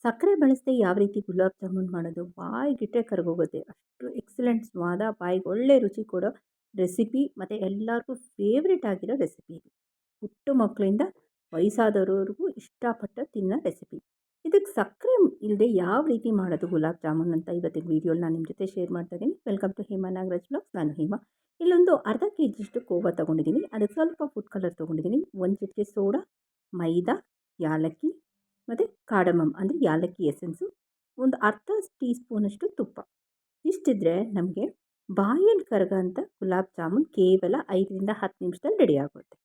ಸಕ್ಕರೆ ಬಳಸದೆ ಯಾವ ರೀತಿ ಗುಲಾಬ್ ಜಾಮೂನ್ ಮಾಡೋದು ಬಾಯಿಗಿಟ್ಟರೆ ಕರಗೋಗುತ್ತೆ. ಅಷ್ಟು ಎಕ್ಸಲೆಂಟ್ ಸ್ವಾದ, ಬಾಯಿಗೆ ಒಳ್ಳೆ ರುಚಿ ಕೊಡೋ ರೆಸಿಪಿ ಮತ್ತು ಎಲ್ಲರಿಗೂ ಫೇವ್ರೇಟ್ ಆಗಿರೋ ರೆಸಿಪಿ ಇದು. ಪುಟ್ಟ ಮಕ್ಕಳಿಂದ ವಯಸ್ಸಾದವರವರೆಗೂ ಇಷ್ಟಪಟ್ಟು ತಿನ್ನೋ ರೆಸಿಪಿ. ಇದಕ್ಕೆ ಸಕ್ಕರೆ ಇಲ್ಲದೆ ಯಾವ ರೀತಿ ಮಾಡೋದು ಗುಲಾಬ್ ಜಾಮೂನ್ ಅಂತ ಇವತ್ತಿನ ವೀಡಿಯೋಲಿ ನಾನು ನಿಮ್ಮ ಜೊತೆ ಶೇರ್ ಮಾಡ್ತಾ ಇದ್ದೀನಿ. Welcome to Hema Nagaraj blogs. ನಾನು ಹೇಮಾ. ಇಲ್ಲೊಂದು ಅರ್ಧ ಕೆ ಜಿಯಷ್ಟು ಕೋವಾ ತೊಗೊಂಡಿದ್ದೀನಿ. ಅದಕ್ಕೆ ಸ್ವಲ್ಪ ಫುಡ್ ಕಲರ್ ತೊಗೊಂಡಿದ್ದೀನಿ. ಒಂದು ಚಿಟಿಕೆ ಸೋಡಾ, ಮೈದಾ, ಯಾಲಕ್ಕಿ ಮತ್ತು ಕಾರ್ಡಮಮ್ ಅಂದರೆ ಯಾಲಕ್ಕಿ ಎಸೆನ್ಸು, ಒಂದು ಅರ್ಧ ಟೀ ಸ್ಪೂನಷ್ಟು ತುಪ್ಪ. ಇಷ್ಟಿದ್ರೆ ನಮಗೆ ಬಾಯಲ್ಲಿ ಕರಗೋಂಥ ಗುಲಾಬ್ ಜಾಮೂನ್ ಕೇವಲ 5ರಿಂದ 10 ನಿಮಿಷದಲ್ಲಿ ರೆಡಿ ಆಗುತ್ತೆ.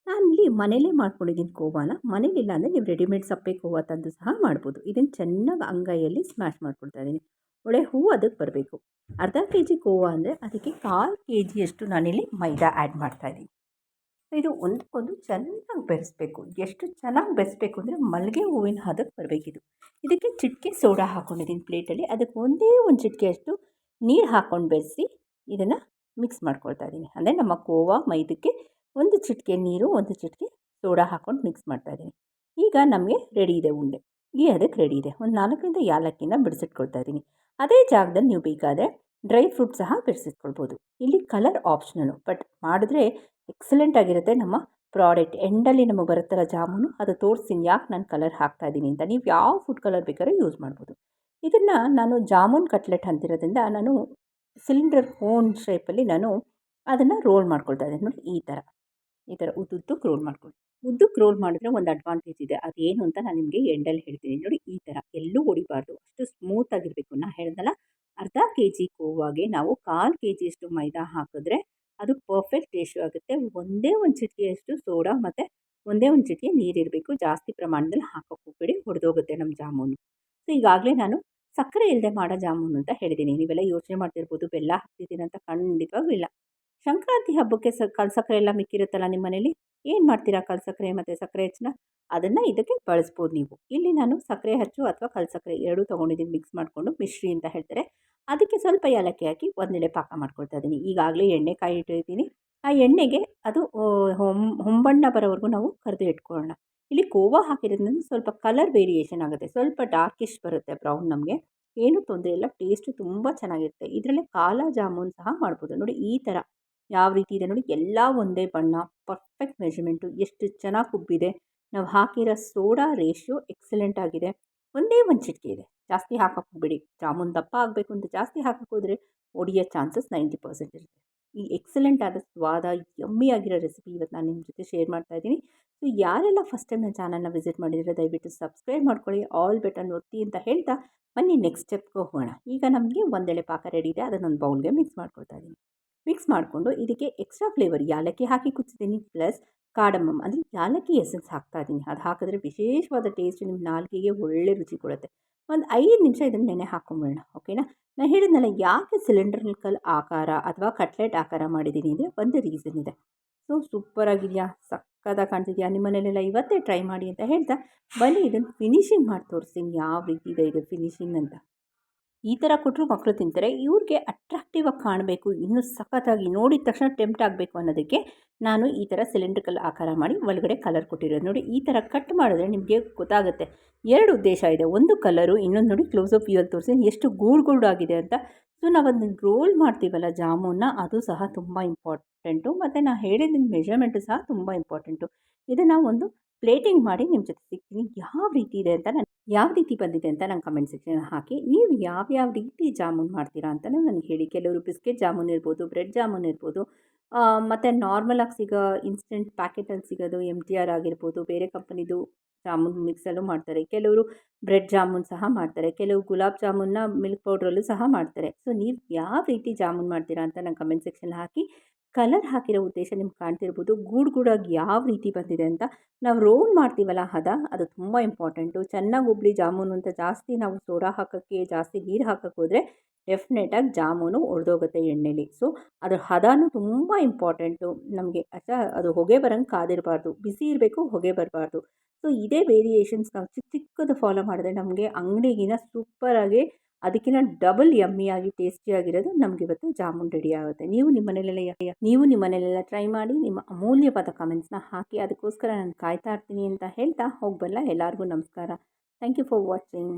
ನಾನಿಲ್ಲಿ ಮನೇಲೇ ಮಾಡ್ಕೊಂಡಿದ್ದೀನಿ ಕೋವಾನ. ಮನೇಲಿಲ್ಲ ಅಂದರೆ ನೀವು ರೆಡಿಮೇಡ್ ಸಪ್ಪೆ ಕೋವಾ ತಂದು ಸಹ ಮಾಡ್ಬೋದು. ಇದನ್ನು ಚೆನ್ನಾಗಿ ಅಂಗೈಯಲ್ಲಿ ಸ್ಮ್ಯಾಶ್ ಮಾಡ್ಕೊಳ್ತಾ ಇದ್ದೀನಿ. ಒಳ್ಳೆ ಹೂವು ಅದಕ್ಕೆ ಬರಬೇಕು. ಅರ್ಧ ಕೆ ಜಿ ಕೋವಾ ಅಂದರೆ ಅದಕ್ಕೆ 1/4 ಕೆ ಜಿಯಷ್ಟು ನಾನಿಲ್ಲಿ ಮೈದಾ ಆ್ಯಡ್ ಮಾಡ್ತಾಯಿದ್ದೀನಿ. ಇದು ಒಂದಕ್ಕೊಂದು ಚೆನ್ನಾಗಿ ಬೆರೆಸ್ಬೇಕು. ಎಷ್ಟು ಚೆನ್ನಾಗಿ ಬೆರೆಸ್ಬೇಕು ಅಂದರೆ ಮಲ್ಲಿಗೆ ಹೂವಿನ ಹದಕ್ಕೆ ಬರಬೇಕಿದು. ಇದಕ್ಕೆ ಚಿಟಿಕೆ ಸೋಡಾ ಹಾಕ್ಕೊಂಡಿದ್ದೀನಿ ಪ್ಲೇಟಲ್ಲಿ. ಅದಕ್ಕೆ ಒಂದೇ ಒಂದು ಚಿಟಿಕೆಯಷ್ಟು ನೀರು ಹಾಕ್ಕೊಂಡು ಬೆರೆಸಿ ಇದನ್ನು ಮಿಕ್ಸ್ ಮಾಡ್ಕೊಳ್ತಾ ಇದ್ದೀನಿ. ಅಂದರೆ ನಮ್ಮ ಕೋವಾ ಮೈದಕ್ಕೆ ಒಂದು ಚಿಟಿಕೆ ನೀರು, ಒಂದು ಚಿಟಿಕೆ ಸೋಡಾ ಹಾಕ್ಕೊಂಡು ಮಿಕ್ಸ್ ಮಾಡ್ತಾಯಿದ್ದೀನಿ. ಈಗ ನಮಗೆ ರೆಡಿ ಇದೆ ಉಂಡೆ. ಈ ಅದಕ್ಕೆ ರೆಡಿ ಇದೆ. ಒಂದು 4ರಿಂದ ಯಾಲಕ್ಕಿನ ಬಿಡಿಸಿಟ್ಕೊಳ್ತಾ ಇದ್ದೀನಿ. ಅದೇ ಜಾಗದಲ್ಲಿ ನೀವು ಬೇಕಾದರೆ ಡ್ರೈ ಫ್ರೂಟ್ ಸಹ ಬಿಡಿಸಿಟ್ಕೊಳ್ಬೋದು. ಇಲ್ಲಿ ಕಲರ್ ಆಪ್ಷನಲು, ಬಟ್ ಮಾಡಿದ್ರೆ ಎಕ್ಸಲೆಂಟ್ ಆಗಿರುತ್ತೆ ನಮ್ಮ ಪ್ರಾಡಕ್ಟ್. ಎಂಡಲ್ಲಿ ನಮಗೆ ಬರುತ್ತಲ್ಲ ಜಾಮೂನು, ಅದು ತೋರಿಸ್ತೀನಿ ಯಾಕೆ ನಾನು ಕಲರ್ ಹಾಕ್ತಾಯಿದ್ದೀನಿ ಅಂತ. ನೀವು ಯಾವ ಫುಡ್ ಕಲರ್ ಬೇಕಾದ್ರೂ ಯೂಸ್ ಮಾಡ್ಬೋದು. ಇದನ್ನು ನಾನು ಜಾಮೂನ್ ಕಟ್ಲೆಟ್ ಅಂತಿರೋದ್ರಿಂದ ನಾನು ಸಿಲಿಂಡರ್ ಕೋನ್ ಶೇಪಲ್ಲಿ ನಾನು ಅದನ್ನು ರೋಲ್ ಮಾಡ್ಕೊಳ್ತಾ ಇದ್ದೀನಿ. ನೋಡಿ ಈ ಥರ ಉದ್ದುದ್ದಕ್ಕೆ ರೋಲ್ ಮಾಡ್ಕೊಳ್ಳಿ. ಉದ್ದಕ್ಕೆ ರೋಲ್ ಮಾಡಿದ್ರೆ ಒಂದು ಅಡ್ವಾಂಟೇಜ್ ಇದೆ. ಅದೇನು ಅಂತ ನಾನು ನಿಮಗೆ ಎಂಡಲ್ಲಿ ಹೇಳ್ತೀನಿ. ನೋಡಿ ಈ ಥರ ಎಲ್ಲೂ ಹೊಡಿಬಾರ್ದು, ಅಷ್ಟು ಸ್ಮೂತಾಗಿರಬೇಕು. ನಾನು ಹೇಳ್ದಲ್ಲ, ಅರ್ಧ ಕೆ ಜಿ ಕೋವಾಗೆ ನಾವು 1/4 ಕೆ ಜಿಯಷ್ಟು ಮೈದಾ ಹಾಕಿದ್ರೆ ಅದು ಪರ್ಫೆಕ್ಟ್ ರೇಷಿಯೋ ಆಗುತ್ತೆ. ಒಂದೇ ಒಂದು ಚಿಟಿಕೆಯಷ್ಟು ಸೋಡಾ ಮತ್ತು ಒಂದೇ ಒಂದು ಚಿಟಿಕೆ ನೀರಿರಬೇಕು. ಜಾಸ್ತಿ ಪ್ರಮಾಣದಲ್ಲಿ ಹಾಕೋಕ್ಕೆ ಹೋಗಬೇಡಿ, ಹೊಡೆದೋಗುತ್ತೆ ನಮ್ಮ ಜಾಮೂನು. ಸೊ ಈಗಾಗಲೇ ನಾನು ಸಕ್ಕರೆ ಇಲ್ಲದೆ ಮಾಡೋ ಜಾಮೂನು ಅಂತ ಹೇಳಿದ್ದೀನಿ. ನೀವೆಲ್ಲ ಯೋಚನೆ ಮಾಡ್ತಿರ್ಬೋದು ಬೆಲ್ಲ ಹಾಕ್ತಿದ್ದೀನಿ ಅಂತ. ಖಂಡಿತವಾಗೂ ಇಲ್ಲ. ಸಂಕ್ರಾಂತಿ ಹಬ್ಬಕ್ಕೆ ಕಲ್ಸಕ್ಕರೆ ಎಲ್ಲ ಮಿಕ್ಕಿರುತ್ತಲ್ಲ ನಿಮ್ಮ ಮನೇಲಿ, ಏನು ಮಾಡ್ತೀರಾ? ಕಲ್ಸಕ್ಕರೆ ಮತ್ತು ಸಕ್ಕರೆ ಹೆಚ್ಚನ್ನ ಅದನ್ನು ಇದಕ್ಕೆ ಬಳಸ್ಬೋದು ನೀವು. ಇಲ್ಲಿ ನಾನು ಸಕ್ಕರೆ ಹೆಚ್ಚು ಅಥವಾ ಕಲ್ಸಕ್ಕರೆ ಎರಡೂ ತೊಗೊಂಡಿದ್ದೀನಿ. ಮಿಕ್ಸ್ ಮಾಡಿಕೊಂಡು ಮಿಶ್ರಿ ಅಂತ ಹೇಳ್ತಾರೆ. ಅದಕ್ಕೆ ಸ್ವಲ್ಪ ಏಲಕ್ಕಿ ಹಾಕಿ ಒಂದೆಡೆ ಪಾಕ ಮಾಡ್ಕೊಳ್ತಾ ಇದ್ದೀನಿ. ಈಗಾಗಲೇ ಎಣ್ಣೆ ಕಾಯಿ ಇಟ್ಟಿರ್ತೀನಿ. ಆ ಎಣ್ಣೆಗೆ ಅದು ಹೊಂಬಣ್ಣ ಬರೋವರೆಗೂ ನಾವು ಕರೆದು ಇಟ್ಕೊಳ್ಳೋಣ. ಇಲ್ಲಿ ಕೋವಾ ಹಾಕಿರೋದ್ರಿಂದ ಸ್ವಲ್ಪ ಕಲರ್ ವೇರಿಯೇಷನ್ ಆಗುತ್ತೆ. ಸ್ವಲ್ಪ ಡಾರ್ಕಿಶ್ ಬರುತ್ತೆ ಬ್ರೌನ್. ನಮಗೆ ಏನೂ ತೊಂದರೆ ಇಲ್ಲ, ಟೇಸ್ಟು ತುಂಬ ಚೆನ್ನಾಗಿರುತ್ತೆ. ಇದರಲ್ಲೇ ಕಾಲಾ ಜಾಮೂನ್ ಸಹ ಮಾಡ್ಬೋದು. ನೋಡಿ ಈ ಥರ ಯಾವ ರೀತಿ ಇದೆ ನೋಡಿ, ಎಲ್ಲ ಒಂದೇ ಬಣ್ಣ, ಪರ್ಫೆಕ್ಟ್ ಮೆಜರ್ಮೆಂಟು, ಎಷ್ಟು ಚೆನ್ನಾಗಿ ಉಬ್ಬಿದೆ. ನಾವು ಹಾಕಿರೋ ಸೋಡಾ ರೇಷಿಯೋ ಎಕ್ಸಲೆಂಟ್ ಆಗಿದೆ. ಒಂದೇ ಒಂದು ಚಿಟಿಕೆ ಇದೆ, ಜಾಸ್ತಿ ಹಾಕಕ್ಕೆ ಹೋಗಬೇಡಿ. ಜಾಮೂನ್ ದಪ್ಪ ಆಗಬೇಕು ಅಂತ ಜಾಸ್ತಿ ಹಾಕಕ್ಕೆ ಹೋದರೆ ಒಡೆಯೋ ಚಾನ್ಸಸ್ 90% ಇರುತ್ತೆ. ಈ ಎಕ್ಸಲೆಂಟ್ ಆದ ಸ್ವಾದ, ಯಮ್ಮಿ ಆಗಿರೋ ರೆಸಿಪಿ ಇವತ್ತು ನಾನು ನಿಮ್ಮ ಜೊತೆ ಶೇರ್ ಮಾಡ್ತಾ ಇದ್ದೀನಿ. ಸೊ ಯಾರೆಲ್ಲ ಫಸ್ಟ್ ಟೈಮ್ ನನ್ನ ಚಾನಲ್ನ ವಿಸಿಟ್ ಮಾಡಿದರೆ ದಯವಿಟ್ಟು ಸಬ್ಸ್ಕ್ರೈಬ್ ಮಾಡ್ಕೊಳ್ಳಿ, ಆಲ್ ಬಟನ್ ಒತ್ತಿ ಅಂತ ಹೇಳ್ತಾ ಬನ್ನಿ ನೆಕ್ಸ್ಟ್ ಸ್ಟೆಪ್ಗೆ ಹೋಗೋಣ. ಈಗ ನಮಗೆ ಒಂದೆಳೆ ಪಾಕ ರೆಡಿ ಇದೆ. ಅದನ್ನೊಂದು ಬೌಲ್ಗೆ ಮಿಕ್ಸ್ ಮಾಡ್ಕೊಳ್ತಾ ಇದ್ದೀನಿ. ಮಿಕ್ಸ್ ಮಾಡಿಕೊಂಡು ಇದಕ್ಕೆ ಎಕ್ಸ್ಟ್ರಾ ಫ್ಲೇವರ್ ಯಾಲಕ್ಕಿ ಹಾಕಿ ಕುದಿಸ್ತೀನಿ, ಪ್ಲಸ್ ಕಾರ್ಡಮಮ್ ಅಂದರೆ ಯಾಲಕ್ಕಿ ಎಸೆನ್ಸ್ ಹಾಕ್ತಾ ಇದ್ದೀನಿ. ಅದು ಹಾಕಿದ್ರೆ ವಿಶೇಷವಾದ ಟೇಸ್ಟ್ ನಿಮ್ಮ ನಾಲಿಗೆಗೆ ಒಳ್ಳೆ ರುಚಿ ಕೊಡುತ್ತೆ. ಒಂದು 5 ನಿಮಿಷ ಇದನ್ನು ನೆನೆ ಹಾಕ್ಕೊಂಬಿಡೋಣ. ಓಕೆನಾ? ನಾನು ಹೇಳಿದ್ನಲ್ಲ, ಯಾಕೆ ಸಿಲಿಂಡ್ರಿಕಲ್ ಆಕಾರ ಅಥವಾ ಕಟ್ಲೆಟ್ ಆಕಾರ ಮಾಡಿದ್ದೀನಿ ಅಂದರೆ ಒಂದು ರೀಸನ್ ಇದೆ. ಸೊ ಸೂಪರಾಗಿದೆಯಾ, ಸಕ್ಕತ್ತಾಗಿ ಕಾಣ್ತಿದೆಯಾ? ನಿಮ್ಮ ಮನೇಲೆಲ್ಲ ಇವತ್ತೇ ಟ್ರೈ ಮಾಡಿ ಅಂತ ಹೇಳ್ತಾ ಬನ್ನಿ ಇದನ್ನು ಫಿನಿಶಿಂಗ್ ಮಾಡಿ ತೋರಿಸ್ತೀನಿ ಯಾವ ರೀತಿ ಇದೆ ಇದು ಫಿನಿಶಿಂಗ್ ಅಂತ. ಈ ಥರ ಕೊಟ್ಟರು ಮಕ್ಕಳು ತಿಂತಾರೆ. ಇವ್ರಿಗೆ ಅಟ್ರಾಕ್ಟಿವ್ ಆಗಿ ಕಾಣಬೇಕು, ಇನ್ನೂ ಸಖತ್ತಾಗಿ ನೋಡಿದ ತಕ್ಷಣ ಟೆಂಪ್ಟ್ ಆಗಬೇಕು ಅನ್ನೋದಕ್ಕೆ ನಾನು ಈ ಥರ ಸಿಲಿಂಡ್ರಿಕಲ್ ಆಕಾರ ಮಾಡಿ ಒಳಗಡೆ ಕಲರ್ ಕೊಟ್ಟಿರೋದು. ನೋಡಿ ಈ ಥರ ಕಟ್ ಮಾಡಿದ್ರೆ ನಿಮಗೆ ಗೊತ್ತಾಗುತ್ತೆ. 2 ಉದ್ದೇಶ ಇದೆ. ಒಂದು ಕಲರು, ಇನ್ನೊಂದು ನೋಡಿ ಕ್ಲೋಸಪ್ ವ್ಯೂಯಲ್ಲಿ ತೋರಿಸಿ ಎಷ್ಟು ಗೂಡಾಗಿದೆ ಅಂತ. ಸೊ ನಾವೊಂದು ರೋಲ್ ಮಾಡ್ತೀವಲ್ಲ ಜಾಮೂನ್ನ, ಅದು ಸಹ ತುಂಬ ಇಂಪಾರ್ಟೆಂಟು. ಮತ್ತು ನಾನು ಹೇಳಿದ ಮೆಜರ್ಮೆಂಟು ಸಹ ತುಂಬ ಇಂಪಾರ್ಟೆಂಟು. ಇದನ್ನು ಒಂದು ಪ್ಲೇಟಿಂಗ್ ಮಾಡಿ ನಿಮ್ಮ ಜೊತೆ ಸಿಗ್ತೀನಿ. ಯಾವ ರೀತಿ ಇದೆ ಅಂತ ಯಾವ ರೀತಿ ಬಂದಿದೆ ಅಂತ ನಂಗೆ ಕಮೆಂಟ್ ಸೆಕ್ಷನ್ ಹಾಕಿ. ನೀವು ಯಾವ್ಯಾವ ರೀತಿ ಜಾಮೂನ್ ಮಾಡ್ತೀರಾ ಅಂತಲೂ ನನಗೆ ಹೇಳಿ. ಕೆಲವರು ಬಿಸ್ಕೆಟ್ ಜಾಮೂನ್ ಇರ್ಬೋದು, ಬ್ರೆಡ್ ಜಾಮೂನ್ ಇರ್ಬೋದು, ಮತ್ತು ನಾರ್ಮಲಾಗಿ ಸಿಗೋ ಇನ್ಸ್ಟೆಂಟ್ ಪ್ಯಾಕೆಟಲ್ಲಿ ಸಿಗೋದು MTR ಆಗಿರ್ಬೋದು, ಬೇರೆ ಕಂಪನಿದು ಜಾಮೂನ್ ಮಿಕ್ಸಲ್ಲೂ ಮಾಡ್ತಾರೆ. ಕೆಲವರು ಬ್ರೆಡ್ ಜಾಮೂನ್ ಸಹ ಮಾಡ್ತಾರೆ. ಕೆಲವು ಗುಲಾಬ್ ಜಾಮೂನ್ನ ಮಿಲ್ಕ್ ಪೌಡ್ರಲ್ಲೂ ಸಹ ಮಾಡ್ತಾರೆ. ಸೊ ನೀವು ಯಾವ ರೀತಿ ಜಾಮೂನ್ ಮಾಡ್ತೀರಾ ಅಂತ ನಂಗೆ ಕಮೆಂಟ್ ಸೆಕ್ಷನ್ ಹಾಕಿ. ಕಲರ್ ಹಾಕಿರೋ ಉದ್ದೇಶ ನಿಮ್ಗೆ ಕಾಣ್ತಿರ್ಬೋದು, ಗೂಡಾಗಿ ಯಾವ ರೀತಿ ಬಂದಿದೆ ಅಂತ. ನಾವು ರೋಲ್ ಮಾಡ್ತೀವಲ್ಲ ಹದ, ಅದು ತುಂಬ ಇಂಪಾರ್ಟೆಂಟು. ಚೆನ್ನಾಗಿ ಉಬ್ಲಿ ಜಾಮೂನು ಅಂತ ಜಾಸ್ತಿ ನಾವು ಸೋಡಾ ಹಾಕೋಕ್ಕೆ, ಜಾಸ್ತಿ ನೀರು ಹಾಕೋಕ್ಕೆ ಹೋದರೆ ಡೆಫಿನೆಟಾಗಿ ಜಾಮೂನು ಒಡೆದೋಗುತ್ತೆ ಎಣ್ಣೆಲಿ. ಸೊ ಅದ್ರ ಹದನೂ ತುಂಬ ಇಂಪಾರ್ಟೆಂಟು ನಮಗೆ. ಅದು ಹೊಗೆ ಬರೋಂಗೆ ಕಾದಿರಬಾರ್ದು, ಬಿಸಿ ಇರಬೇಕು, ಹೊಗೆ ಬರಬಾರ್ದು. ಸೊ ಇದೇ ವೇರಿಯೇಷನ್ಸ್ ನಾವು ಚಿಕ್ಕ ಚಿಕ್ಕದು ಫಾಲೋ ಮಾಡಿದ್ರೆ ನಮಗೆ ಅಂಗಡಿಗಿನ ಸೂಪರಾಗಿ, ಅದಕ್ಕಿಂತ ಡಬಲ್ ಯಮ್ಮಿಯಾಗಿ ಟೇಸ್ಟಿಯಾಗಿರೋದು ನಮಗೆ ಇವತ್ತು ಜಾಮೂನ್ ರೆಡಿ ಆಗುತ್ತೆ. ನೀವು ನಿಮ್ಮ ಮನೇಲೆಲ್ಲ ಟ್ರೈ ಮಾಡಿ ನಿಮ್ಮ ಅಮೂಲ್ಯವಾದ ಕಮೆಂಟ್ಸ್ನ ಹಾಕಿ. ಅದಕ್ಕೋಸ್ಕರ ನಾನು ಕಾಯ್ತಾ ಇರ್ತೀನಿ ಅಂತ ಹೇಳ್ತಾ ಹೋಗ್ಬಲ್ಲ. ಎಲ್ಲರಿಗೂ ನಮಸ್ಕಾರ. Thank you for watching.